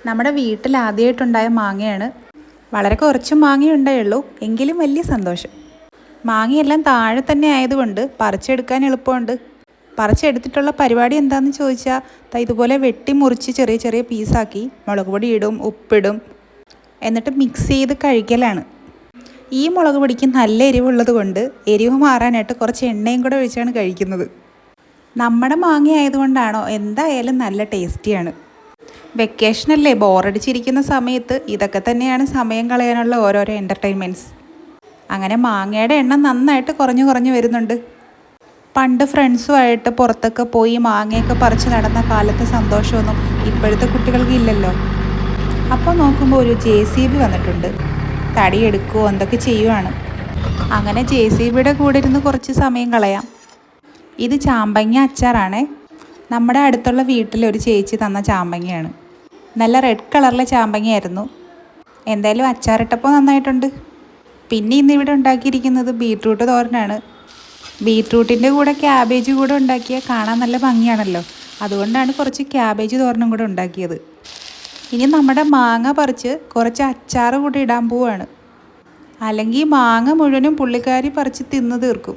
നമ്മുടെ വീട്ടിൽ ആദ്യമായിട്ടുണ്ടായ മാങ്ങയാണ്. വളരെ കുറച്ച് മാങ്ങയുണ്ടായുള്ളൂ, എങ്കിലും വലിയ സന്തോഷം. മാങ്ങയെല്ലാം താഴെ തന്നെ ആയതുകൊണ്ട് പറിച്ചെടുക്കാൻ എളുപ്പമുണ്ട്. പറിച്ചെടുത്തിട്ടുള്ള പരിപാടി എന്താണെന്ന് ചോദിച്ചാൽ ഇതുപോലെ വെട്ടി മുറിച്ച് ചെറിയ ചെറിയ പീസാക്കി മുളക് പൊടി ഇടും, ഉപ്പിടും, എന്നിട്ട് മിക്സ് ചെയ്ത് കഴിക്കലാണ്. ഈ മുളക് പൊടിക്ക് നല്ല എരിവുള്ളത് കൊണ്ട് എരിവ് മാറാനായിട്ട് കുറച്ച് എണ്ണയും കൂടെ ഒഴിച്ചാണ് കഴിക്കുന്നത്. നമ്മുടെ മാങ്ങ ആയതുകൊണ്ടാണോ എന്തായാലും നല്ല ടേസ്റ്റിയാണ്. വെക്കേഷനല്ലേ, ബോറടിച്ചിരിക്കുന്ന സമയത്ത് ഇതൊക്കെ തന്നെയാണ് സമയം കളയാനുള്ള ഓരോരോ എൻ്റർടൈൻമെൻറ്റ്സ്. അങ്ങനെ മാങ്ങയുടെ എണ്ണം നന്നായിട്ട് കുറഞ്ഞു വരുന്നുണ്ട്. പണ്ട് ഫ്രണ്ട്സുമായിട്ട് പുറത്തൊക്കെ പോയി മാങ്ങയൊക്കെ പറിച്ച് നടന്ന കാലത്തെ സന്തോഷമൊന്നും ഇപ്പോഴത്തെ കുട്ടികൾക്ക് ഇല്ലല്ലോ. അപ്പോൾ നോക്കുമ്പോൾ ഒരു JCB വന്നിട്ടുണ്ട്. തടിയെടുക്കുകയോ എന്തൊക്കെ ചെയ്യുവാണ്. അങ്ങനെ JCBയുടെ കൂടെ ഇരുന്ന് കുറച്ച് സമയം കളയാം. ഇത് ചാമ്പങ്ങ അച്ചാറാണേ. നമ്മുടെ അടുത്തുള്ള വീട്ടിലൊരു ചേച്ചി തന്ന ചാമ്പങ്ങയാണ്. നല്ല റെഡ് കളറിലെ ചാമ്പങ്ങയായിരുന്നു. എന്തായാലും അച്ചാറിട്ടപ്പോൾ നന്നായിട്ടുണ്ട്. പിന്നെ ഇന്നിവിടെ ഉണ്ടാക്കിയിരിക്കുന്നത് ബീട്രൂട്ട് തോരനാണ്. ബീട്രൂട്ടിൻ്റെ കൂടെ ക്യാബേജ് കൂടെ ഉണ്ടാക്കിയാൽ കാണാൻ നല്ല ഭംഗിയാണല്ലോ. അതുകൊണ്ടാണ് കുറച്ച് ക്യാബേജ് തോരനും കൂടെ ഉണ്ടാക്കിയത്. ഇനി നമ്മുടെ മാങ്ങ പറിച്ച് കുറച്ച് അച്ചാർ കൂടി ഇടാൻ പോവാണ്. അല്ലെങ്കിൽ മാങ്ങ മുഴുവനും പുള്ളിക്കാരി പറിച്ച് തിന്ന് തീർക്കും.